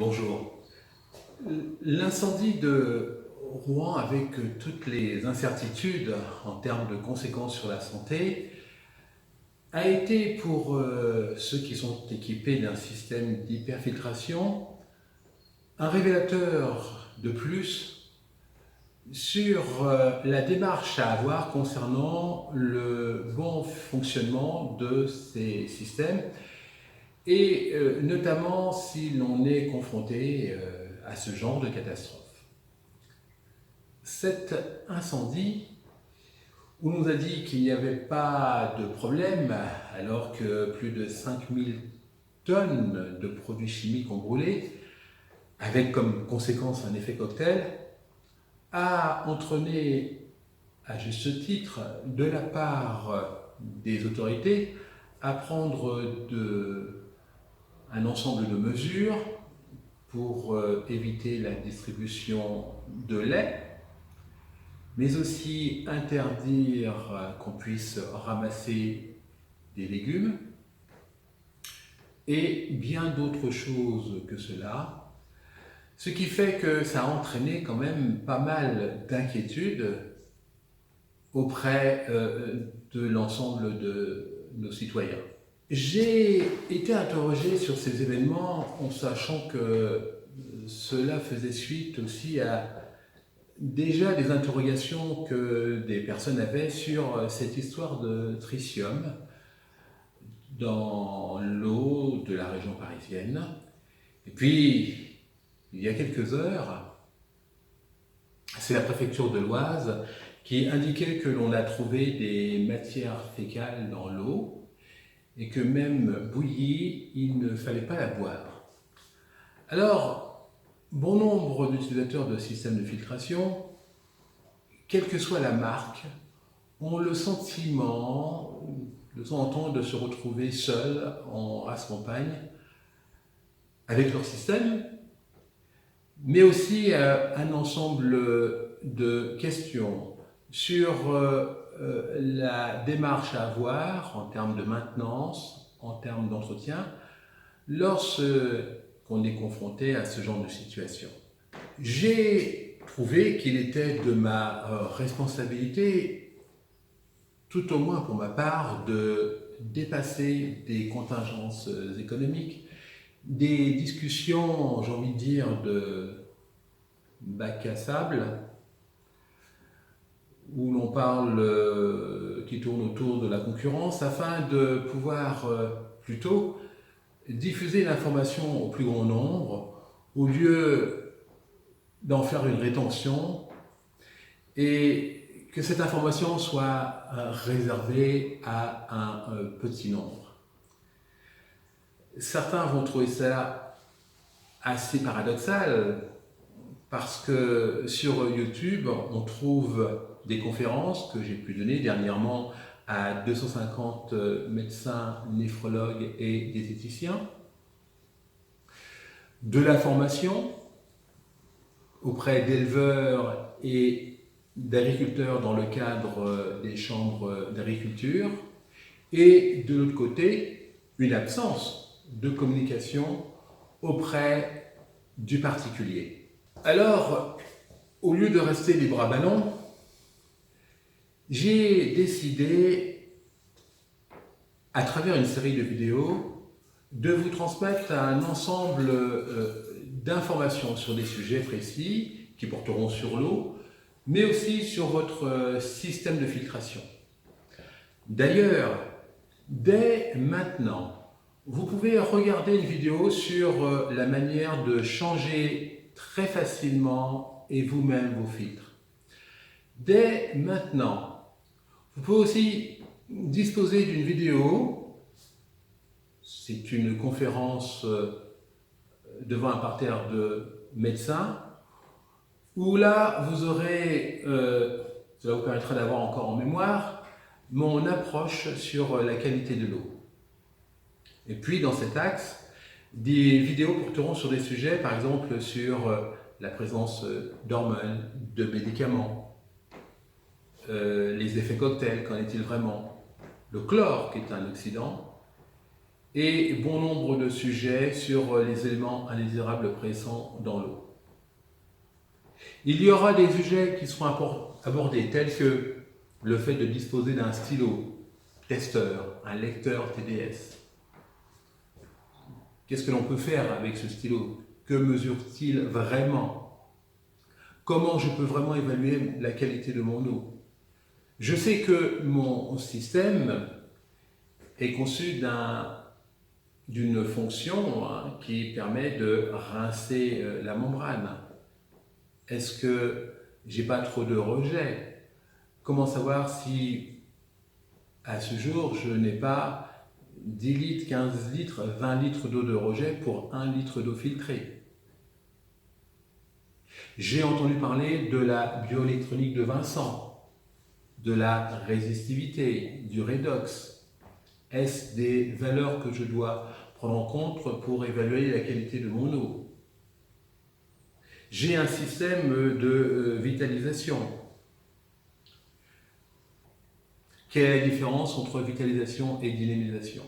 Bonjour. L'incendie de Rouen, avec toutes les incertitudes en termes de conséquences sur la santé, a été pour ceux qui sont équipés d'un système d'hyperfiltration un révélateur de plus sur la démarche à avoir concernant le bon fonctionnement de ces systèmes et notamment si l'on est confronté à ce genre de catastrophe. Cet incendie, on nous a dit qu'il n'y avait pas de problème, alors que plus de 5000 tonnes de produits chimiques ont brûlé, avec comme conséquence un effet cocktail, a entraîné, à juste titre, de la part des autorités, à prendre un ensemble de mesures pour éviter la distribution de lait, mais aussi interdire qu'on puisse ramasser des légumes, et bien d'autres choses que cela, ce qui fait que ça a entraîné quand même pas mal d'inquiétudes auprès de l'ensemble de nos citoyens. J'ai été interrogé sur ces événements en sachant que cela faisait suite aussi à déjà des interrogations que des personnes avaient sur cette histoire de tritium dans l'eau de la région parisienne. Et puis, il y a quelques heures, c'est la préfecture de l'Oise qui indiquait que l'on a trouvé des matières fécales dans l'eau et que même bouillie, il ne fallait pas la boire. Alors, bon nombre d'utilisateurs de systèmes de filtration, quelle que soit la marque, ont le sentiment, de temps en temps, de se retrouver seuls en race campagne avec leur système, mais aussi un ensemble de questions sur la démarche à avoir en termes de maintenance, en termes d'entretien, lorsqu'on est confronté à ce genre de situation. J'ai trouvé qu'il était de ma responsabilité, tout au moins pour ma part, de dépasser des contingences économiques, des discussions, j'ai envie de dire, de bac à sable, où l'on parle, qui tourne autour de la concurrence, afin de pouvoir plutôt diffuser l'information au plus grand nombre, au lieu d'en faire une rétention, et que cette information soit réservée à un petit nombre. Certains vont trouver ça assez paradoxal, parce que sur YouTube, on trouve des conférences que j'ai pu donner dernièrement à 250 médecins, néphrologues et diététiciens, de la formation auprès d'éleveurs et d'agriculteurs dans le cadre des chambres d'agriculture, et de l'autre côté, une absence de communication auprès du particulier. Alors, au lieu de rester les bras ballants, j'ai décidé, à travers une série de vidéos, de vous transmettre un ensemble d'informations sur des sujets précis qui porteront sur l'eau, mais aussi sur votre système de filtration. D'ailleurs, dès maintenant, vous pouvez regarder une vidéo sur la manière de changer très facilement et vous-même vos filtres. Dès maintenant, vous pouvez aussi disposer d'une vidéo, c'est une conférence devant un parterre de médecins, où là vous aurez, cela vous permettra d'avoir encore en mémoire, mon approche sur la qualité de l'eau. Et puis dans cet axe, des vidéos porteront sur des sujets, par exemple sur la présence d'hormones, de médicaments, les effets cocktails, qu'en est-il vraiment, le chlore qui est un oxydant, et bon nombre de sujets sur les éléments indésirables présents dans l'eau. Il y aura des sujets qui seront abordés tels que le fait de disposer d'un stylo testeur, un lecteur TDS. Qu'est-ce que l'on peut faire avec ce stylo? Que mesure-t-il vraiment? Comment je peux vraiment évaluer la qualité de mon eau? Je sais que mon système est conçu d'une fonction qui permet de rincer la membrane. Est-ce que j'ai pas trop de rejet? Comment savoir si à ce jour je n'ai pas 10 litres, 15 litres, 20 litres d'eau de rejet pour 1 litre d'eau filtrée? J'ai entendu parler de la bioélectronique de Vincent, de la résistivité, du redox. Est-ce des valeurs que je dois prendre en compte pour évaluer la qualité de mon eau? J'ai un système de vitalisation. Quelle est la différence entre vitalisation et dynamisation?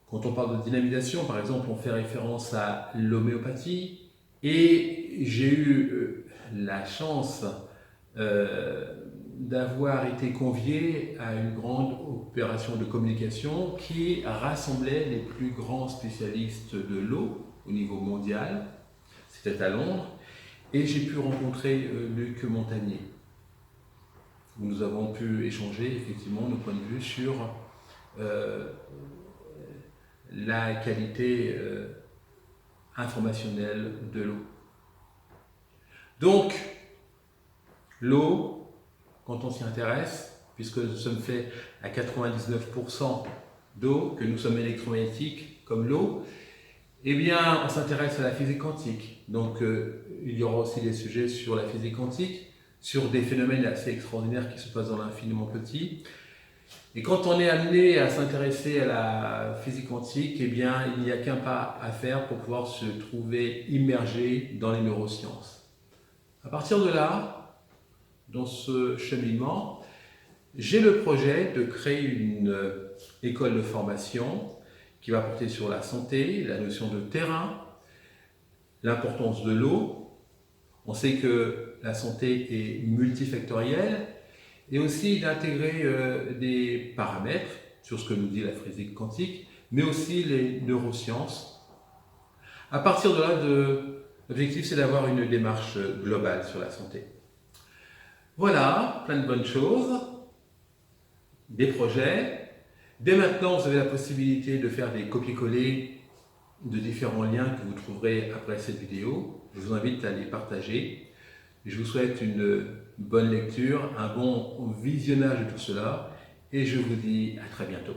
Quand on parle de dynamisation, par exemple, on fait référence à l'homéopathie, et j'ai eu la chance d'avoir été convié à une grande opération de communication qui rassemblait les plus grands spécialistes de l'eau au niveau mondial. C'était à Londres, et j'ai pu rencontrer Luc Montagnier, où nous avons pu échanger effectivement nos points de vue sur la qualité informationnelle de l'eau. Donc, l'eau, quand on s'y intéresse, puisque nous sommes faits à 99% d'eau, que nous sommes électromagnétiques comme l'eau, eh bien, on s'intéresse à la physique quantique. Donc, il y aura aussi des sujets sur la physique quantique, sur des phénomènes assez extraordinaires qui se passent dans l'infiniment petit. Et quand on est amené à s'intéresser à la physique quantique, eh bien, il n'y a qu'un pas à faire pour pouvoir se trouver immergé dans les neurosciences. À partir de là, dans ce cheminement, j'ai le projet de créer une école de formation qui va porter sur la santé, la notion de terrain, l'importance de l'eau. On sait que la santé est multifactorielle, et aussi d'intégrer des paramètres sur ce que nous dit la physique quantique, mais aussi les neurosciences. À partir de là, l'objectif c'est d'avoir une démarche globale sur la santé. Voilà, plein de bonnes choses, des projets. Dès maintenant, vous avez la possibilité de faire des copier-coller de différents liens que vous trouverez après cette vidéo. Je vous invite à les partager. Je vous souhaite une bonne lecture, un bon visionnage de tout cela, et je vous dis à très bientôt.